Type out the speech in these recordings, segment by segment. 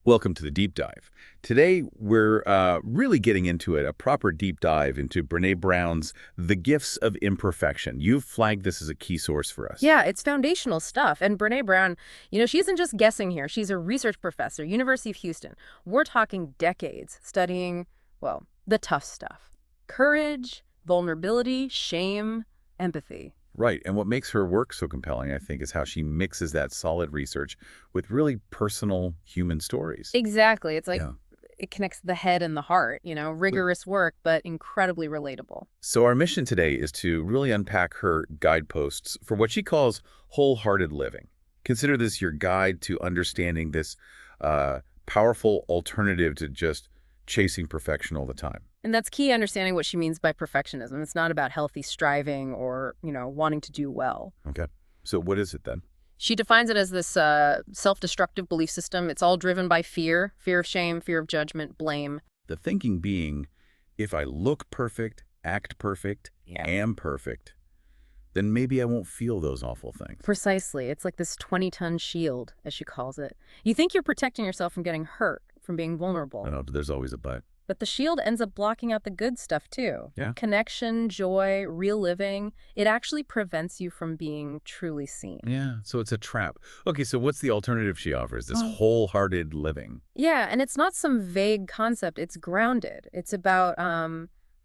Welcome to the deep dive. Today, we're really getting into it, a proper deep dive into Brené Brown's The Gifts of Imperfection. You've flagged this as a key source for us. Yeah, it's foundational stuff. And Brené Brown, she isn't just guessing here. She's a research professor, University of Houston. We're talking decades studying, well, the tough stuff. Courage, vulnerability, shame, empathy. Right, and what makes her work so compelling, I think, is how she mixes that solid research with really personal human stories. Exactly. It's like Yeah. it connects the head and the heart, rigorous work, but incredibly relatable. So our mission today is to really unpack her guideposts for what she calls wholehearted living. Consider this your guide to understanding this powerful alternative to just chasing perfection all the time. And that's key understanding what she means by perfectionism. It's not about healthy striving or, wanting to do well. Okay. So what is it then? She defines it as this self-destructive belief system. It's all driven by fear of shame, fear of judgment, blame. The thinking being, if I look perfect, act perfect, Yeah. am perfect, then maybe I won't feel those awful things. Precisely. It's like this 20-ton shield, as she calls it. You think you're protecting yourself from getting hurt, from being vulnerable. I know, but there's always a but. But the shield ends up blocking out the good stuff, too. Yeah. Connection, joy, real living. It actually prevents you from being truly seen. Yeah, so it's a trap. Okay, so what's the alternative she offers, this Oh. wholehearted living? Yeah, and it's not some vague concept. It's grounded. It's about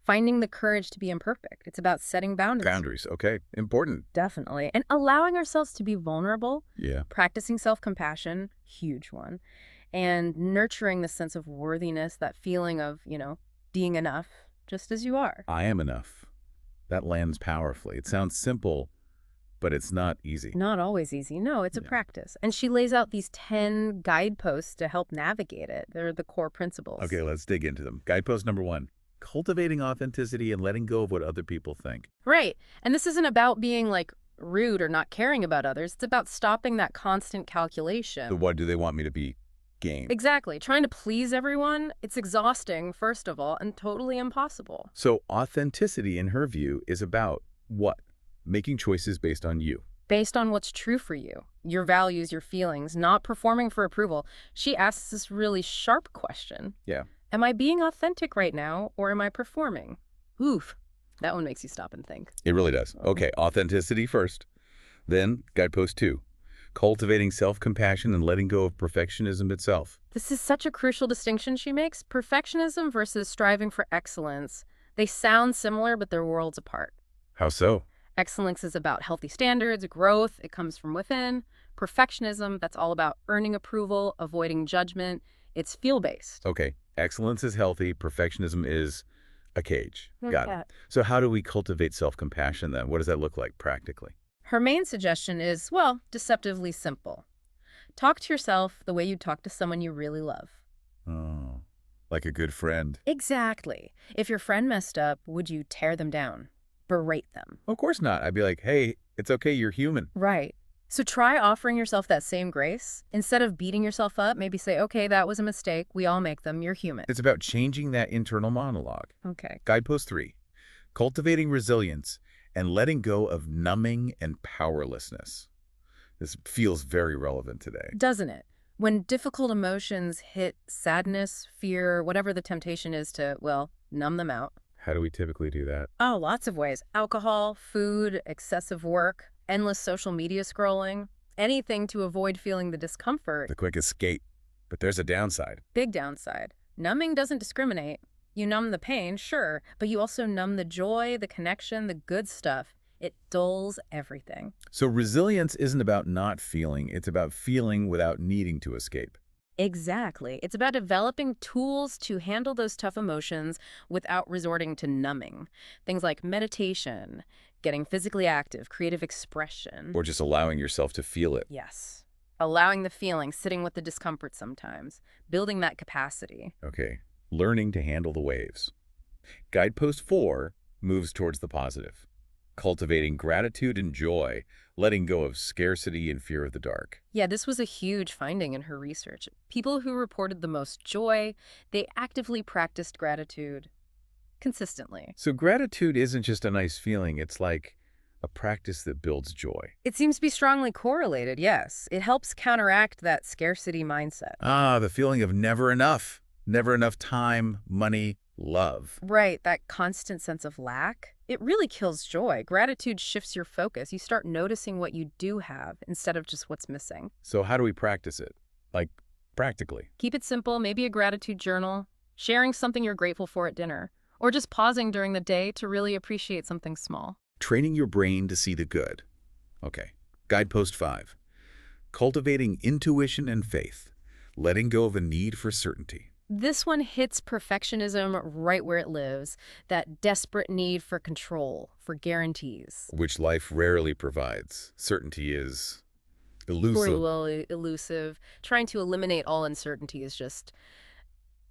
finding the courage to be imperfect. It's about setting boundaries. Boundaries, okay, important. Definitely. And allowing ourselves to be vulnerable, Yeah. practicing self-compassion, huge one, and nurturing the sense of worthiness, that feeling of, being enough, just as you are. I am enough. That lands powerfully. It sounds simple, but it's not easy. Not always easy. No, it's a Yeah. practice. And she lays out these 10 guideposts to help navigate it. They're the core principles. Okay, let's dig into them. Guidepost number 1, cultivating authenticity and letting go of what other people think. Right. And this isn't about being like rude or not caring about others. It's about stopping that constant calculation. So what do they want me to be? Game. Exactly. Trying to please everyone, it's exhausting, first of all, and totally impossible. So authenticity, in her view, is about what? Making choices based on you. Based on what's true for you, your values, your feelings, not performing for approval. She asks this really sharp question. Yeah. Am I being authentic right now, or am I performing? Oof. That one makes you stop and think. It really does. Okay, authenticity first. Then, guidepost 2, cultivating self-compassion and letting go of perfectionism itself. This is such a crucial distinction she makes. Perfectionism versus striving for excellence. They sound similar, but they're worlds apart. How so? Excellence is about healthy standards, growth. It comes from within. Perfectionism, that's all about earning approval, avoiding judgment. It's feel-based. Okay, excellence is healthy, perfectionism is a cage. Got it. Okay. So how do we cultivate self-compassion then? What does that look like practically? Her main suggestion is, well, deceptively simple. Talk to yourself the way you talk to someone you really love. Oh, like a good friend. Exactly. If your friend messed up, would you tear them down? Berate them? Of course not. I'd be like, hey, it's okay, you're human. Right. So try offering yourself that same grace. Instead of beating yourself up, maybe say, okay, that was a mistake. We all make them. You're human. It's about changing that internal monologue. Okay. Guidepost 3, cultivating resilience and letting go of numbing and powerlessness. This feels very relevant today. Doesn't it? When difficult emotions hit sadness, fear, whatever the temptation is to, well, numb them out. How do we typically do that? Oh, lots of ways. Alcohol, food, excessive work, endless social media scrolling, anything to avoid feeling the discomfort. The quick escape. But there's a downside. Big downside. Numbing doesn't discriminate. You numb the pain, sure, but you also numb the joy, the connection, the good stuff. It dulls everything. So resilience isn't about not feeling, it's about feeling without needing to escape. Exactly. It's about developing tools to handle those tough emotions without resorting to numbing. Things like meditation, getting physically active, creative expression. Or just allowing yourself to feel it. Yes. Allowing the feeling, sitting with the discomfort sometimes, building that capacity. Okay, learning to handle the waves. Guidepost 4 moves towards the positive. Cultivating gratitude and joy, letting go of scarcity and fear of the dark. Yeah, this was a huge finding in her research. People who reported the most joy, they actively practiced gratitude consistently. So gratitude isn't just a nice feeling, it's like A practice that builds joy. It seems to be strongly correlated, yes. It helps counteract that scarcity mindset. Ah, the feeling of never enough. Never enough time, money, love. Right, that constant sense of lack. It really kills joy. Gratitude shifts your focus. You start noticing what you do have instead of just what's missing. So how do we practice it? Like, practically. Keep it simple, maybe a gratitude journal, sharing something you're grateful for at dinner, or just pausing during the day to really appreciate something small. Training your brain to see the good. Okay. Guidepost 5. Cultivating intuition and faith. Letting go of a need for certainty. This one hits perfectionism right where it lives, that desperate need for control, for guarantees. Which life rarely provides. Certainty is elusive. Well, elusive. Trying to eliminate all uncertainty is just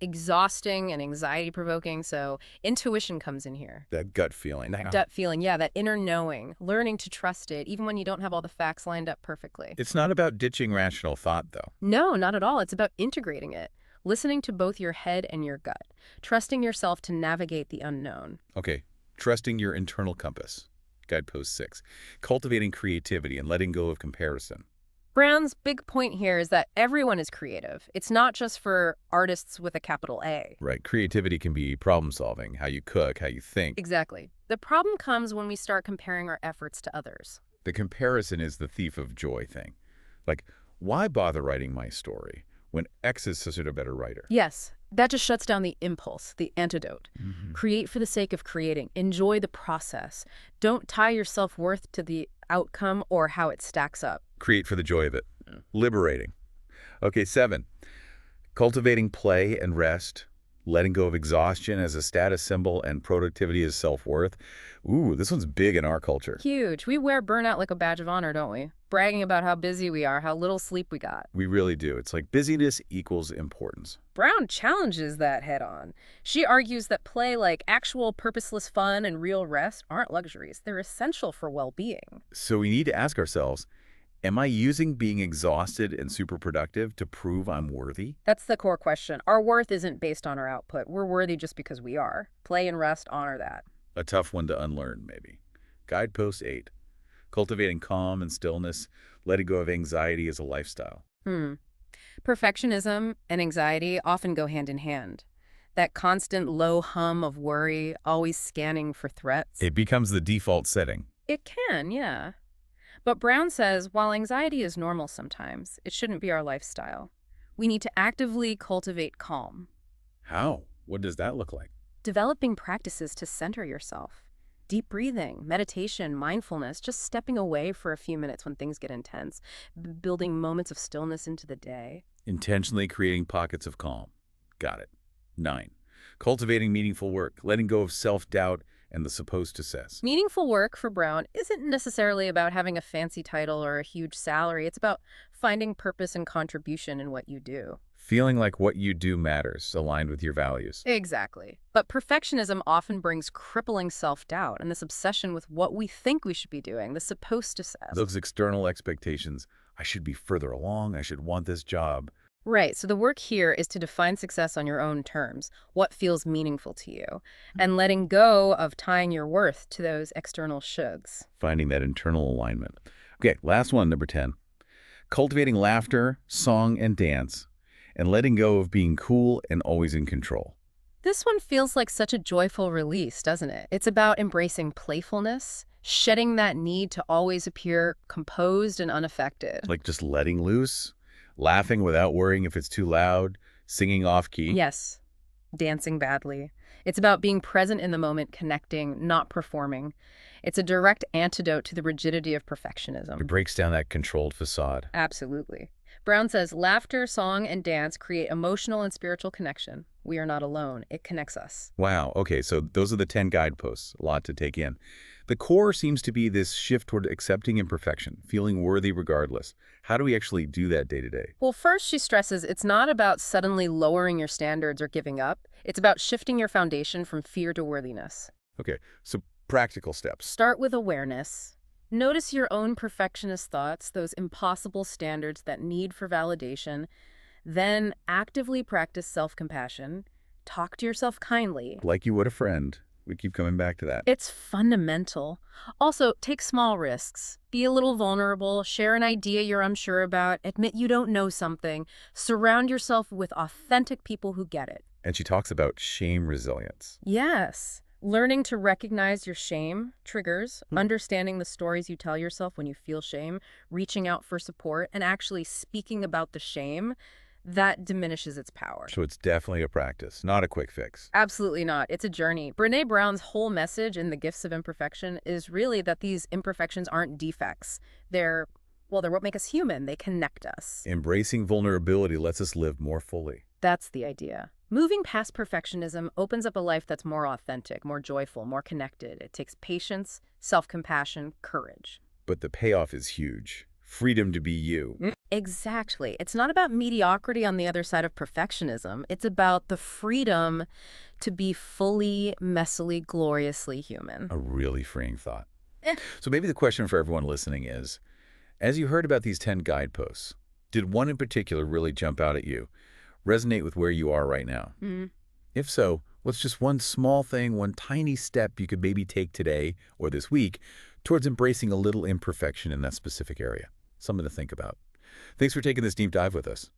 exhausting and anxiety-provoking, so intuition comes in here. That gut feeling. Gut feeling, yeah, that inner knowing, learning to trust it, even when you don't have all the facts lined up perfectly. It's not about ditching rational thought, though. No, not at all. It's about integrating it, listening to both your head and your gut, trusting yourself to navigate the unknown. Okay. Trusting your internal compass. Guidepost 6. Cultivating creativity and letting go of comparison. Brown's big point here is that everyone is creative. It's not just for artists with a capital A. Right. Creativity can be problem solving, how you cook, how you think. Exactly. The problem comes when we start comparing our efforts to others. The comparison is the thief of joy thing. Like, why bother writing my story when X is such a better writer? Yes, that just shuts down the impulse, the antidote. Create for the sake of creating. Enjoy the process. Don't tie your self-worth to the outcome or how it stacks up. Create for the joy of it. Liberating. Okay, 7. Cultivating play and rest. Letting go of exhaustion as a status symbol and productivity as self-worth. Ooh, this one's big in our culture. Huge. We wear burnout like a badge of honor, don't we? Bragging about how busy we are, how little sleep we got. We really do. It's like busyness equals importance. Brown challenges that head on. She argues that play, like actual purposeless fun and real rest, aren't luxuries. They're essential for well-being. So we need to ask ourselves, am I using being exhausted and super productive to prove I'm worthy? That's the core question. Our worth isn't based on our output. We're worthy just because we are. Play and rest honor that. A tough one to unlearn, maybe. Guidepost 8. Cultivating calm and stillness, letting go of anxiety as a lifestyle. Perfectionism and anxiety often go hand in hand. That constant low hum of worry, always scanning for threats. It becomes the default setting. It can, yeah. But Brown says while anxiety is normal sometimes, it shouldn't be our lifestyle. We need to actively cultivate calm. How? What does that look like? Developing practices to center yourself. Deep breathing, meditation, mindfulness, just stepping away for a few minutes when things get intense, building moments of stillness into the day. Intentionally creating pockets of calm. Got it. 9. Cultivating meaningful work, letting go of self-doubt and the supposed to says. Meaningful work for Brown isn't necessarily about having a fancy title or a huge salary. It's about finding purpose and contribution in what you do. Feeling like what you do matters, aligned with your values. Exactly. But perfectionism often brings crippling self-doubt and this obsession with what we think we should be doing, the supposed to says. Those external expectations. I should be further along. I should want this job. Right. So the work here is to define success on your own terms, what feels meaningful to you, and letting go of tying your worth to those external shoulds. Finding that internal alignment. Okay, last one, number 10. Cultivating laughter, song, and dance, and letting go of being cool and always in control. This one feels like such a joyful release, doesn't it? It's about embracing playfulness, shedding that need to always appear composed and unaffected. Like just letting loose, laughing without worrying if it's too loud, singing off-key. Yes, dancing badly. It's about being present in the moment, connecting, not performing. It's a direct antidote to the rigidity of perfectionism. It breaks down that controlled facade. Absolutely. Brown says, laughter, song, and dance create emotional and spiritual connection. We are not alone. It connects us. Wow. Okay, so those are the 10 guideposts. A lot to take in. The core seems to be this shift toward accepting imperfection, feeling worthy regardless. How do we actually do that day to day? Well, first, she stresses it's not about suddenly lowering your standards or giving up. It's about shifting your foundation from fear to worthiness. Okay, so practical steps. Start with awareness. Notice your own perfectionist thoughts, those impossible standards that need for validation. Then actively practice self-compassion. Talk to yourself kindly. Like you would a friend. We keep coming back to that. It's fundamental. Also, take small risks. Be a little vulnerable, share an idea you're unsure about, admit you don't know something. Surround yourself with authentic people who get it. And she talks about shame resilience. Yes. Learning to recognize your shame triggers, Hmm. understanding the stories you tell yourself when you feel shame, reaching out for support, and actually speaking about the shame, that diminishes its power. So it's definitely a practice, not a quick fix. Absolutely not. It's a journey. Brené Brown's whole message in The Gifts of Imperfection is really that these imperfections aren't defects. They're what make us human. They connect us. Embracing vulnerability lets us live more fully. That's the idea. Moving past perfectionism opens up a life that's more authentic, more joyful, more connected. It takes patience, self-compassion, courage. But the payoff is huge. Freedom to be you. Exactly. It's not about mediocrity on the other side of perfectionism. It's about the freedom to be fully, messily, gloriously human. A really freeing thought. Eh. So maybe the question for everyone listening is, as you heard about these 10 guideposts, did one in particular really jump out at you, resonate with where you are right now? Mm. If so, what's just one small thing, one tiny step you could maybe take today or this week towards embracing a little imperfection in that specific area? Something to think about. Thanks for taking this deep dive with us.